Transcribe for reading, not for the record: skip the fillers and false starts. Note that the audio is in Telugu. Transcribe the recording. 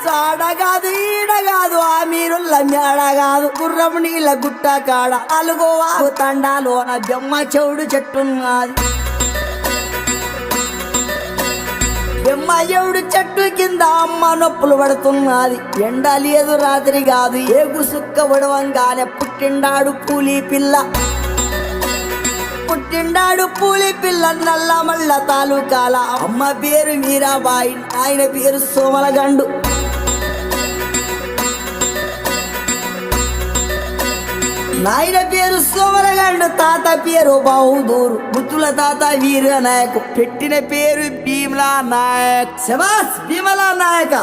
చాడ కాదు ఈడ కాదు ఆ మీరుల్ల మేడ కాదు గుర్రం నీళ్ళ గుట్ట కాడ అలుగోవా తండాలోన బెమ్మ చెవుడు చెట్టున్నది బెమ్మ చెవుడు చెట్టు కింద అమ్మ నొప్పులు పడుతున్నది ఎండ లేదు రాత్రి కాదు ఏగు సుక్క వడవంగానే పుట్టిండాడు పూలి పిల్ల పుట్టిండాడు పూలి పిల్ల నల్ల మల్ల తాలూకాల అమ్మ పేరు మీరాబాయి ఆయన పేరు సోమలగండు నాయన పేరు సోమలగండు తాత పేరు బహదూరు ముత్తుల తాత వీర నాయక్ పెట్టిన పేరు భీమలా నాయక్ శబాస్ భీమలా నాయక